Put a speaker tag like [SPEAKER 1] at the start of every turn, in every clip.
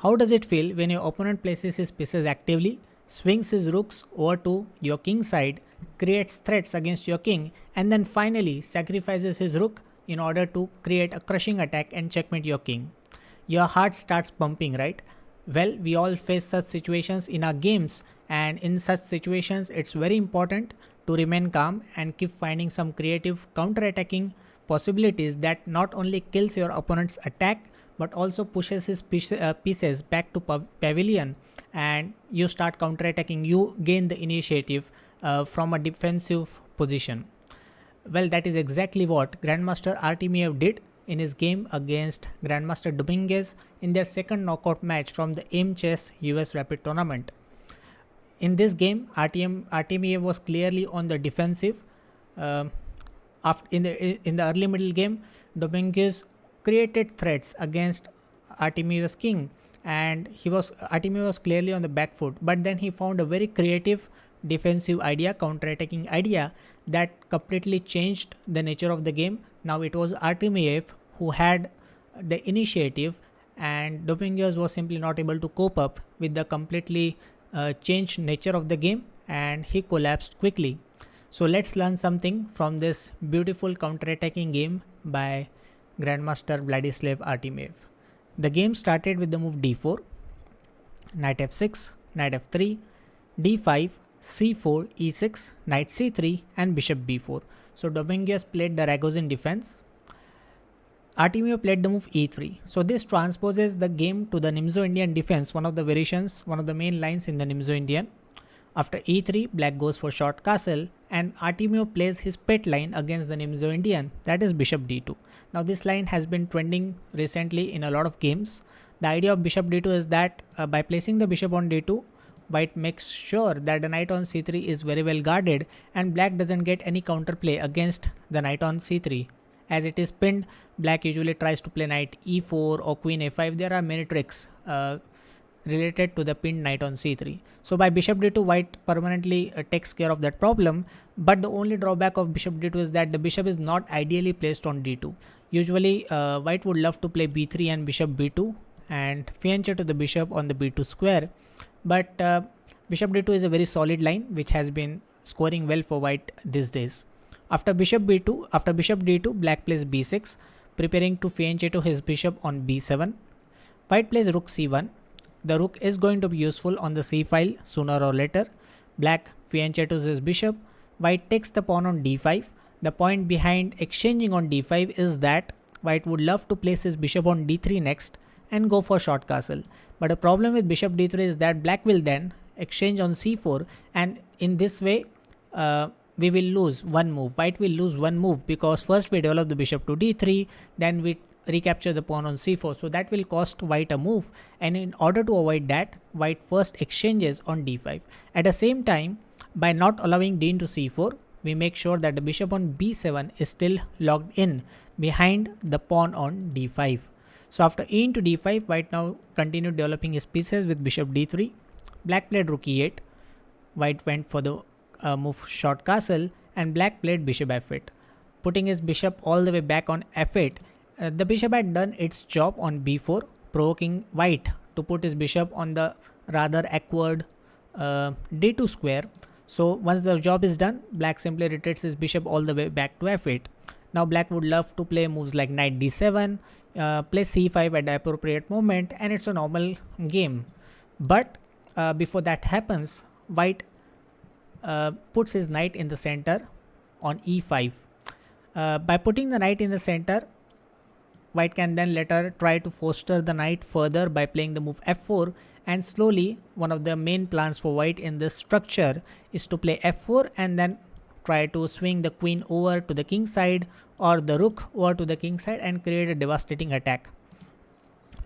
[SPEAKER 1] How does it feel when your opponent places his pieces actively, swings his rooks over to your king side, creates threats against your king, and then finally sacrifices his rook in order to create a crushing attack and checkmate your king? Your heart starts pumping, right? Well, we all face such situations in our games, and in such situations, it's very important to remain calm and keep finding some creative counter-attacking possibilities that not only kills your opponent's attack but also pushes his pieces back to pavilion, and you start counter-attacking. You gain the initiative from a defensive position. Well, that is exactly what Grandmaster Artemiev did in his game against Grandmaster Dominguez in their second knockout match from the AimChess US Rapid Tournament. In this game, Artemiev was clearly on the defensive. In the early middle game, Dominguez created threats against Artemiev's king, and Artemiev was clearly on the back foot. But then he found a very creative defensive idea, counter-attacking idea, that completely changed the nature of the game. Now it was Artemiev who had the initiative, and Dominguez was simply not able to cope up with the completely changed nature of the game, and he collapsed quickly. So let's learn something from this beautiful counter-attacking game by Grandmaster Vladislav Artemiev. The game started with the move d4, knight f6, knight f3, d5, c4, e6, knight c3, and bishop b4. So Dominguez played the Ragozin defense. Artemiev played the move e3. So this transposes the game to the Nimzo-Indian defense, one of the variations, one of the main lines in the Nimzo-Indian. After e3, black goes for short castle, and Artemiev plays his pet line against the Nimzo-Indian, that is bishop d2. Now this line has been trending recently in a lot of games. The idea of bishop d2 is that by placing the bishop on d2, white makes sure that the knight on c3 is very well guarded, and black doesn't get any counterplay against the knight on c3. As it is pinned, black usually tries to play knight e4 or queen a5. There are many tricks related to the pinned knight on c3. So by bishop d2, white permanently takes care of that problem. But the only drawback of bishop d2 is that the bishop is not ideally placed on d2. Usually white would love to play b3 and bishop b2 and fianchet to the bishop on the b2 square. But bishop d2 is a very solid line which has been scoring well for white these days. After bishop d2, black plays b6, preparing to fianchet to his bishop on b7. White plays rook c1. The rook is going to be useful on the c file sooner or later. Black fianchet to his bishop. White takes the pawn on d5. The point behind exchanging on d5 is that white would love to place his bishop on d3 next and go for short castle. But the problem with bishop d3 is that black will then exchange on c4, and in this way we will lose one move. White will lose one move because first we develop the bishop to d3, then we recapture the pawn on c4. So that will cost white a move, and in order to avoid that, white first exchanges on d5. At the same time, by not allowing d into c4, we make sure that the bishop on b7 is still locked in behind the pawn on d5. So after e into d5, white now continued developing his pieces with bishop d3. Black played rook e8. White went for the move short castle, and black played bishop f8. Putting his bishop all the way back on f8, the bishop had done its job on b4, provoking white to put his bishop on the rather awkward d2 square. So once the job is done, black simply retreats his bishop all the way back to f8. Now black would love to play moves like knight d7, play c5 at the appropriate moment, and it's a normal game. But before that happens, white puts his knight in the center on e5. By putting the knight in the center, white can then later try to foster the knight further by playing the move f4, and slowly one of the main plans for white in this structure is to play f4 and then try to swing the queen over to the king side or the rook over to the king side and create a devastating attack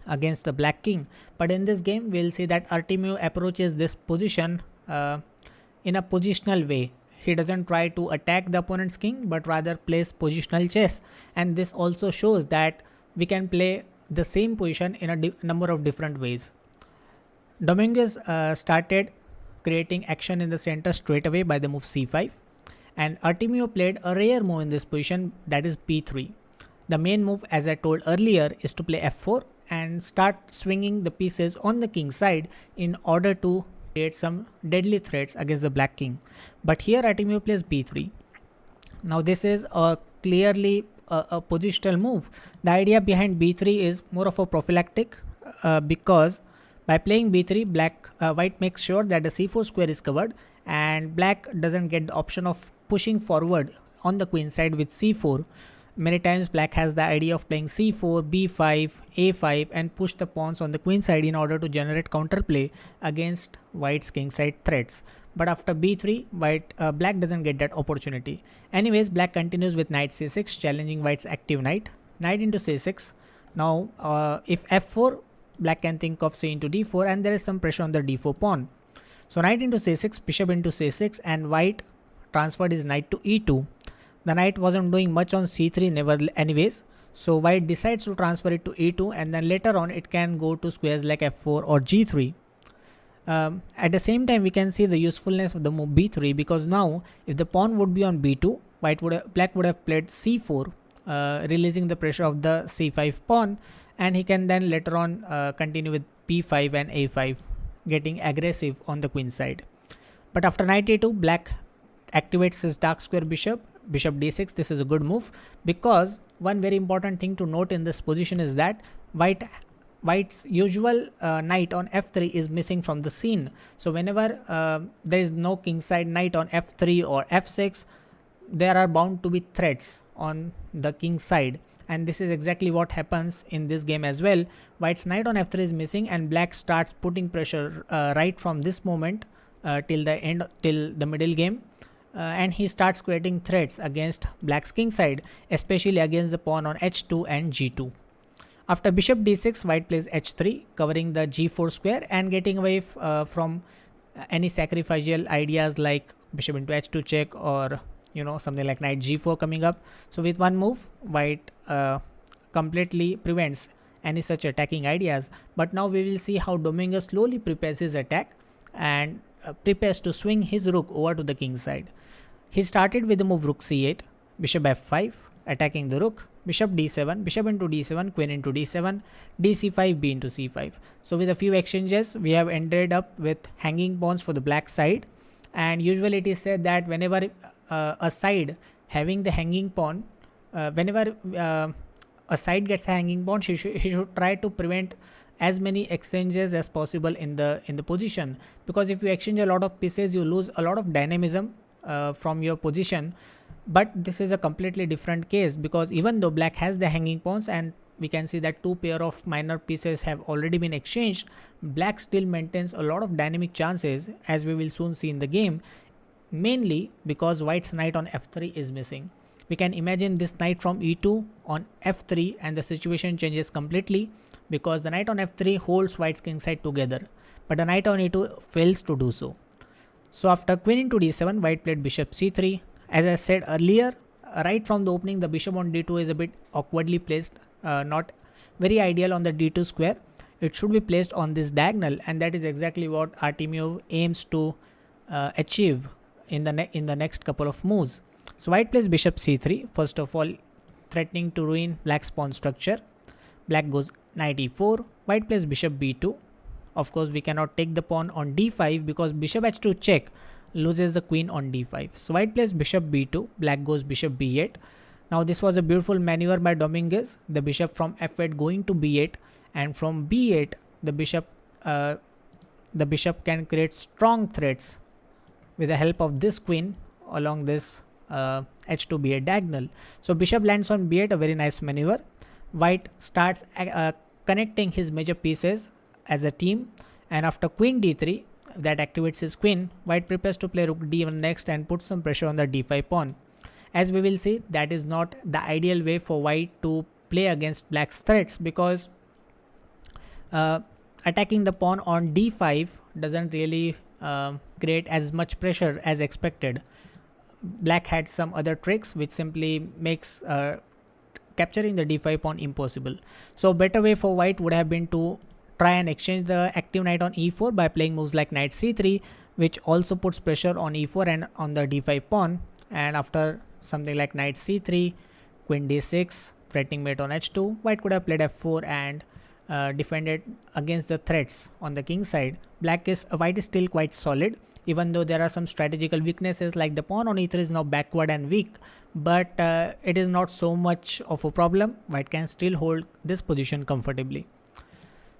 [SPEAKER 1] against the black king. But in this game, we'll see that Artemiev approaches this position in a positional way. He doesn't try to attack the opponent's king, but rather plays positional chess, and this also shows that we can play the same position in a number of different ways. Dominguez started creating action in the center straight away by the move c5, and Artemiev played a rare move in this position, that is b3. The main move, as I told earlier, is to play f4 and start swinging the pieces on the king side in order to create some deadly threats against the black king. But here Artemiev plays b3. Now this is a clearly a positional move. The idea behind b3 is more of a prophylactic because by playing b3, white makes sure that the c4 square is covered and black doesn't get the option of pushing forward on the queen side with c4. Many times black has the idea of playing c4, b5, a5 and push the pawns on the queen side in order to generate counterplay against white's king side threats. But after b3, black doesn't get that opportunity. Anyways, black continues with knight c6, challenging white's active knight. Knight into c6. Now, if f4, black can think of c into d4 and there is some pressure on the d4 pawn. So knight into c6, bishop into c6 and white transferred his knight to e2. The knight wasn't doing much on c3 never anyways. So white decides to transfer it to e2 and then later on it can go to squares like f4 or g3. At the same time we can see the usefulness of the move b3 because now if the pawn would be on b2, black would have played c4, releasing the pressure of the c5 pawn, and he can then later on continue with b5 and a5, getting aggressive on the queen side. But after knight a2, black activates his dark square bishop d6. This is a good move because one very important thing to note in this position is that white's usual knight on f3 is missing from the scene. So whenever there is no kingside knight on f3 or f6, there are bound to be threats on the king side, and this is exactly what happens in this game as well. White's knight on f3 is missing and black starts putting pressure right from this moment till the middle game. And he starts creating threats against black's king side, especially against the pawn on h2 and g2. After bishop d6, white plays h3, covering the g4 square and getting away from any sacrificial ideas like bishop into h2 check or something like knight g4 coming up. So with one move, white completely prevents any such attacking ideas. But now we will see how Dominguez slowly prepares his attack and prepares to swing his rook over to the king side. He started with the move rook c8, bishop f5, attacking the rook, bishop d7, bishop into d7, queen into d7, dc5, b into c5. So with a few exchanges, we have ended up with hanging pawns for the black side. And usually it is said that whenever a side having the hanging pawn, whenever a side gets a hanging pawn, he should try to prevent as many exchanges as possible in the position, because if you exchange a lot of pieces, you lose a lot of dynamism from your position. But this is a completely different case because even though black has the hanging pawns and we can see that two pair of minor pieces have already been exchanged, black still maintains a lot of dynamic chances, as we will soon see in the game, mainly because white's knight on f3 is missing. We can imagine this knight from e2 on f3 and the situation changes completely because the knight on f3 holds white's king side together, but the knight on e2 fails to do so. So after queen into d7, white played bishop c3. As I said earlier, right from the opening, the bishop on d2 is a bit awkwardly placed, not very ideal on the d2 square. It should be placed on this diagonal, and that is exactly what Artemiev aims to achieve in the next couple of moves. So white plays bishop c3, first of all threatening to ruin black's pawn structure. Black goes knight e4, white plays bishop b2. Of course, we cannot take the pawn on d5 because bishop h2 check loses the queen on d5. So white plays bishop b2, black goes bishop b8. Now this was a beautiful maneuver by Dominguez, the bishop from f8 going to b8, and from b8 the bishop can create strong threats with the help of this queen along this h2 b8 diagonal. So bishop lands on b8, a very nice maneuver. White starts connecting his major pieces as a team, and after queen d3 that activates his queen, white prepares to play rook d1 next and put some pressure on the d5 pawn. As we will see, that is not the ideal way for white to play against black's threats because attacking the pawn on d5 doesn't really create as much pressure as expected. Black had some other tricks which simply makes capturing the d5 pawn impossible. So better way for white would have been to try and exchange the active knight on e4 by playing moves like knight c3, which also puts pressure on e4 and on the d5 pawn. And after something like knight c3, queen d6, threatening mate on h2, white could have played f4 and defended against the threats on the king side, white is still quite solid, even though there are some strategical weaknesses like the pawn on e3 is now backward and weak, but it is not so much of a problem. White can still hold this position comfortably.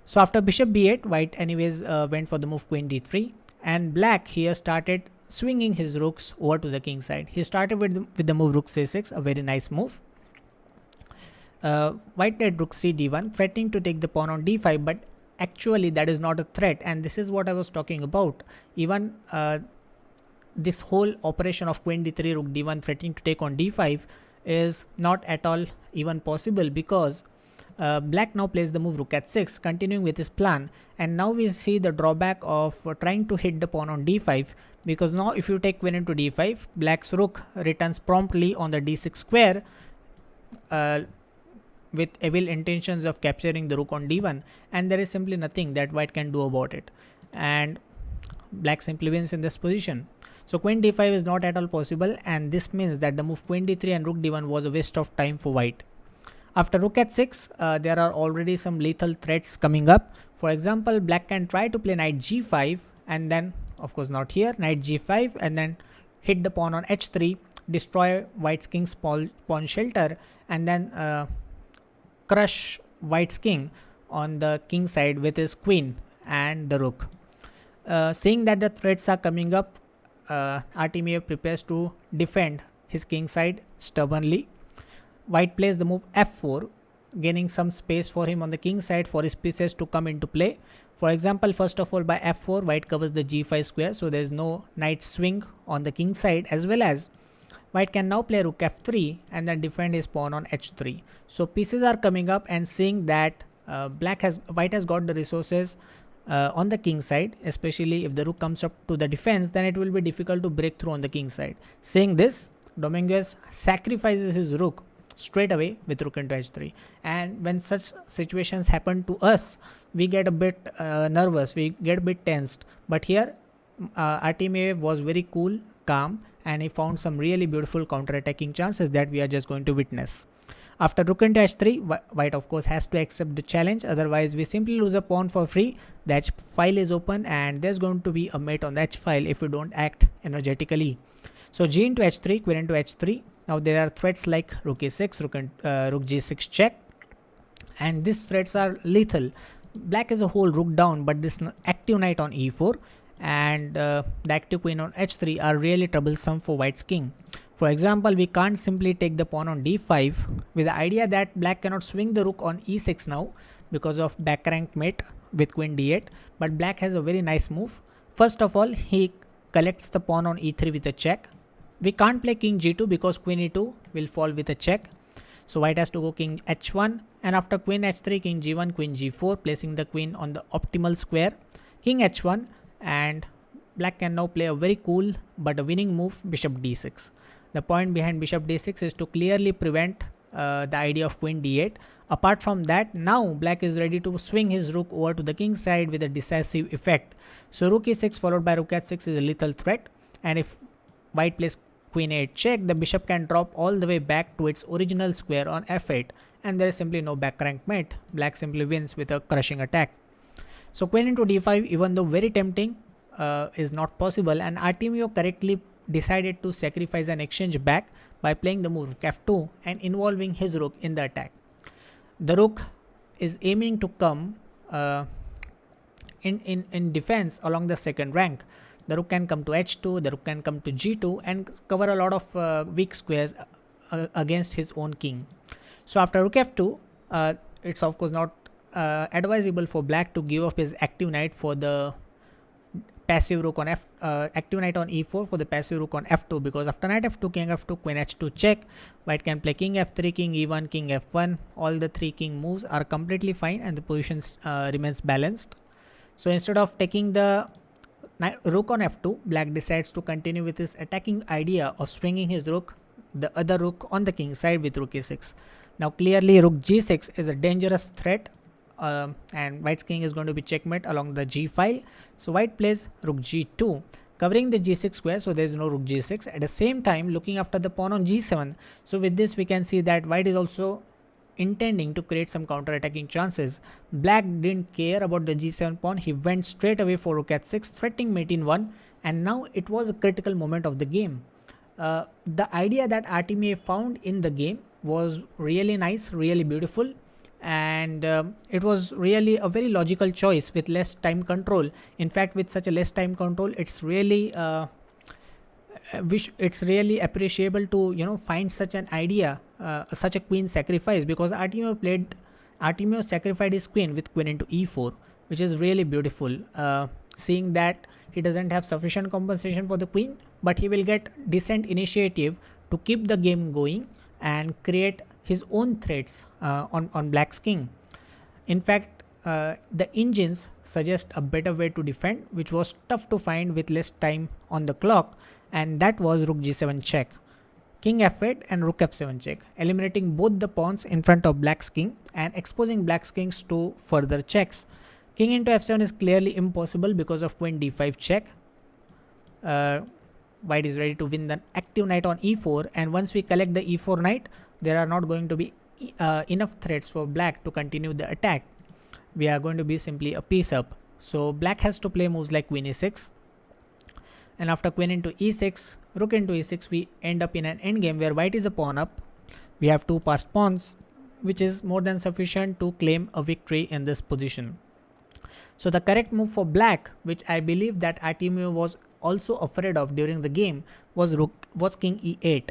[SPEAKER 1] So after bishop b8, white anyways went for the move queen d3, and black here started swinging his rooks over to the king side. He started with the move rook c6, a very nice move. White played rook c d1, threatening to take the pawn on d5, but actually that is not a threat, and this is what I was talking about. Even this whole operation of queen d3, rook d1 threatening to take on d5 is not at all even possible, because black now plays the move rook h6, continuing with his plan, and now we see the drawback of trying to hit the pawn on d5, because now if you take queen into d5, black's rook returns promptly on the d6 square with evil intentions of capturing the rook on d1, and there is simply nothing that white can do about it, and black simply wins in this position. So queen d5 is not at all possible, and this means that the move queen d3 and rook d1 was a waste of time for white. After rook h6, there are already some lethal threats coming up. For example, black can try to play knight g5, and then, of course not here, knight g5, and then hit the pawn on h3, destroy white's king's pawn shelter, and then crush white's king on the king side with his queen and the rook. Seeing that the threats are coming up, Artemiev prepares to defend his king side stubbornly. White plays the move f4, gaining some space for him on the king side for his pieces to come into play. For example, first of all, by f4, white covers the g5 square, so there is no knight swing on the king side, as well as white can now play rook f3 and then defend his pawn on h3. So pieces are coming up, and seeing that white has got the resources on the king side, especially if the rook comes up to the defense, then it will be difficult to break through on the king side. Seeing this, Dominguez sacrifices his rook straight away with rook into h3, and when such situations happen to us, we get a bit nervous, we get a bit tensed, but here Artemiev was very cool, calm, and he found some really beautiful counter-attacking chances that we are just going to witness. After rook into h3, white of course has to accept the challenge, otherwise we simply lose a pawn for free. The h file is open, and there's going to be a mate on the h file if we don't act energetically. So g into h3, queen into h3. Now there are threats like rook e6, rook g6 check, and these threats are lethal. Black is a whole rook down, but this active knight on e4 and the active queen on h3 are really troublesome for white's king. For example, we can't simply take the pawn on d5 with the idea that black cannot swing the rook on e6 now because of back rank mate with queen d8, but black has a very nice move. First of all, he collects the pawn on e3 with a check. We can't play king g2 because queen e2 will fall with a check. So white has to go king h1, and after queen h3, king g1, queen g4, placing the queen on the optimal square, king h1, and black can now play a very cool but a winning move, bishop d6. The point behind bishop d6 is to clearly prevent the idea of queen d8. Apart from that, now black is ready to swing his rook over to the king side with a decisive effect. So rook e6 followed by rook h6 is a lethal threat, and if white plays queen 8 check, the bishop can drop all the way back to its original square on f8, and there is simply no back rank mate. Black simply wins with a crushing attack. So queen into d5, even though very tempting, is not possible, and Artemiev correctly decided to sacrifice an exchange back by playing the move rook f2 and involving his rook in the attack. The rook is aiming to come in defense along the second rank. The rook can come to h2, the rook can come to g2 and cover a lot of weak squares against his own king. So after rook f2, it's of course not advisable for black to give up his active knight for the passive rook on active knight on e4 for the passive rook on f2, because after knight f2, king f2, queen h2 check, white can play king f3, king e1, king f1. All the three king moves are completely fine and the position remains balanced. So instead of taking the rook on f2, black decides to continue with his attacking idea of swinging his rook, the other rook, on the king side with rook e6. Now clearly rook g6 is a dangerous threat, and white's king is going to be checkmate along the g file. So white plays rook g2, covering the g6 square, so there is no rook g6. At the same time, looking after the pawn on g7. So with this we can see that white is also intending to create some counter-attacking chances. Black didn't care about the g7 pawn. He went straight away for rook h6, threatening mate in 1, and now it was a critical moment of the game. The idea that Artemiev found in the game was really nice, really beautiful, and it was really a very logical choice with less time control. In fact, with such a less time control, it's really it's really appreciable to find such an idea, such a queen sacrifice, because Artemiev sacrificed his queen with queen into e4, which is really beautiful. Seeing that he doesn't have sufficient compensation for the queen, but he will get decent initiative to keep the game going and create his own threats on black's king. In fact, the engines suggest a better way to defend, which was tough to find with less time on the clock, and that was rook g7 check, king f8 and rook f7 check, eliminating both the pawns in front of black's king and exposing black's kings to further checks. King into f7 is clearly impossible because of queen d5 check. White is ready to win the active knight on e4, and once we collect the e4 knight, there are not going to be enough threats for black to continue the attack. We are going to be simply a piece up. So black has to play moves like queen e6, and after queen into e6, rook into e6, we end up in an endgame where white is a pawn up. We have two passed pawns, which is more than sufficient to claim a victory in this position. So the correct move for black, which I believe that Artemiev was also afraid of during the game, was king e8.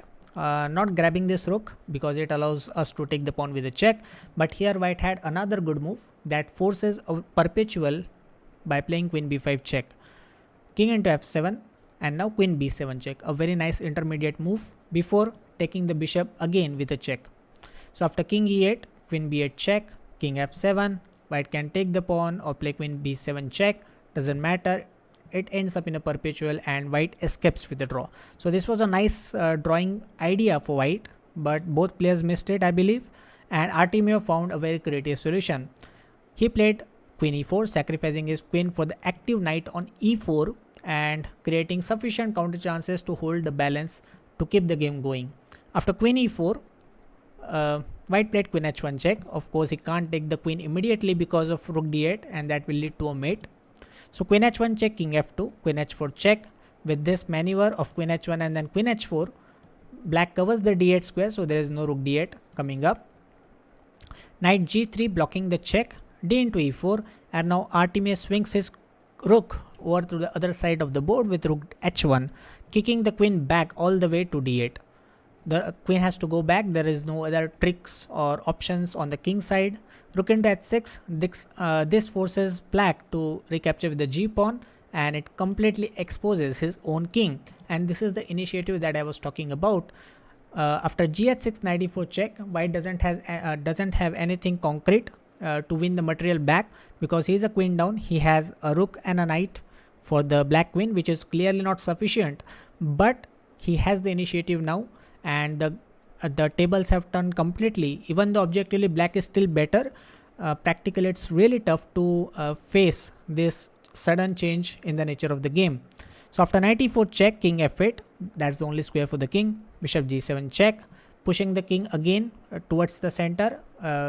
[SPEAKER 1] Not grabbing this rook because it allows us to take the pawn with a check, but here white had another good move that forces a perpetual by playing queen b5 check, king into f7, and now queen b7 check, a very nice intermediate move before taking the bishop again with a check. So after king e8, queen b8 check, king f7, white can take the pawn or play queen b7 check, doesn't matter. It ends up in a perpetual and white escapes with the draw. So this was a nice drawing idea for white, but both players missed it, I believe, and Artemiev found a very creative solution. He played queen e4, sacrificing his queen for the active knight on e4 and creating sufficient counter chances to hold the balance to keep the game going. After queen e4, white played queen h1 check. Of course, he can't take the queen immediately because of rook d8, and that will lead to a mate. So queen h1 check, king f2, queen h4 check. With this maneuver of queen h1 and then queen h4, black covers the d8 square, so there is no rook d8 coming up. Knight g3 blocking the check, d into e4, and now Artemiev swings his rook over to the other side of the board with rook h1, kicking the queen back all the way to d8. The queen has to go back. There is no other tricks or options on the king side. Rook into h6. This forces black to recapture with the g pawn, and it completely exposes his own king. And this is the initiative that I was talking about. After gh6 knight e4 check, white doesn't have anything concrete to win the material back, because he is a queen down. He has a rook and a knight for the black queen, which is clearly not sufficient, but he has the initiative now, and the tables have turned completely. Even though objectively black is still better, practically it's really tough to face this sudden change in the nature of the game. So after knight e4 check, king f8, that's the only square for the king. Bishop g7 check, pushing the king again towards the center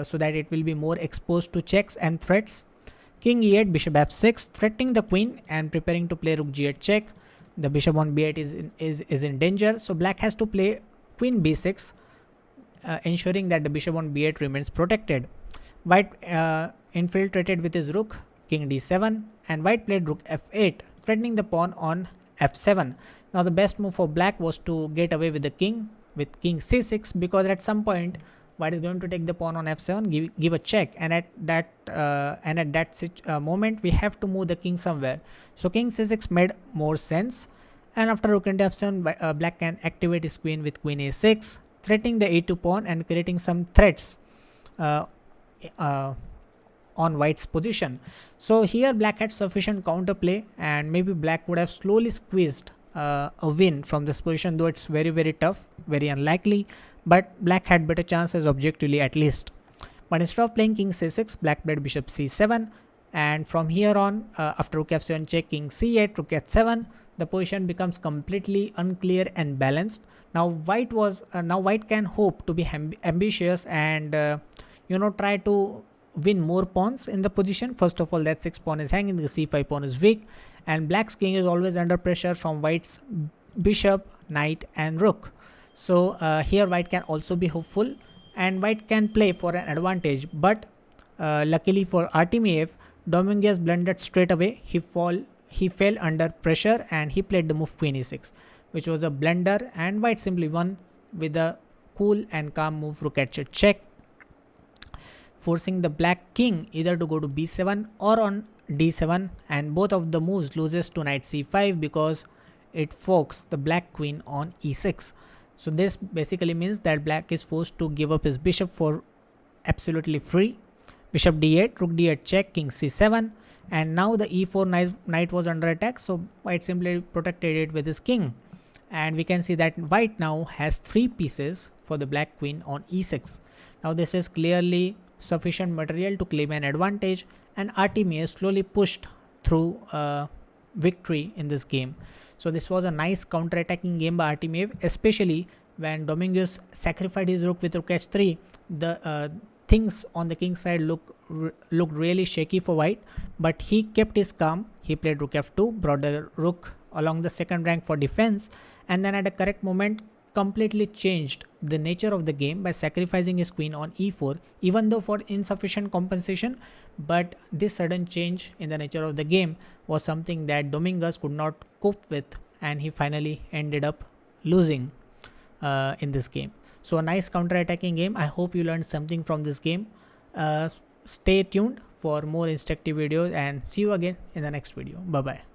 [SPEAKER 1] so that it will be more exposed to checks and threats. King e8, bishop f6, threatening the queen and preparing to play rook g8 check. The bishop on b8 is in danger, so black has to play queen b6, ensuring that the bishop on b8 remains protected. White infiltrated with his rook, king d7, and white played rook f8, threatening the pawn on f7. Now the best move for black was to get away with the king with king c6, because at some point white is going to take the pawn on f7, give a check, and at that moment we have to move the king somewhere. So king c6 made more sense, and after rook into f7, black can activate his queen with queen a6, threatening the a2 pawn and creating some threats on white's position. So here black had sufficient counterplay, and maybe black would have slowly squeezed a win from this position, though it's very, very tough, very unlikely, but black had better chances objectively at least. But instead of playing king c6, black played bishop c7, and from here on, after rook f7 check, king c8, rook h7, the position becomes completely unclear and balanced. Now white can hope to be ambitious and try to win more pawns in the position. First of all, that 6 pawn is hanging, the c5 pawn is weak, and black's king is always under pressure from white's bishop, knight and rook. So here white can also be hopeful and white can play for an advantage, but luckily for Artemiev, Dominguez blundered straight away. He fell under pressure and he played the move queen e6, which was a blunder, and white simply won with a cool and calm move rook at check, forcing the black king either to go to b7 or on d7, and both of the moves loses to knight c5 because it forks the black queen on e6. So this basically means that black is forced to give up his bishop for absolutely free. Bishop d8, rook d8 check, king c7, and now the e4 knight was under attack, so white simply protected it with his king, and we can see that white now has 3 pieces for the black queen on e6. Now this is clearly sufficient material to claim an advantage, and Artemiev slowly pushed through victory in this game. So this was a nice counter-attacking game by Artemiev, especially when Dominguez sacrificed his rook with rook h3. The things on the king side looked really shaky for white, but he kept his calm. He played rook f2, brought the rook along the second rank for defense, and then at a correct moment completely changed the nature of the game by sacrificing his queen on e4, even though for insufficient compensation. But this sudden change in the nature of the game was something that Dominguez could not cope with, and he finally ended up losing in this game. So a nice counter-attacking game. I hope you learned something from this game. Stay tuned for more instructive videos, and see you again in the next video. Bye bye.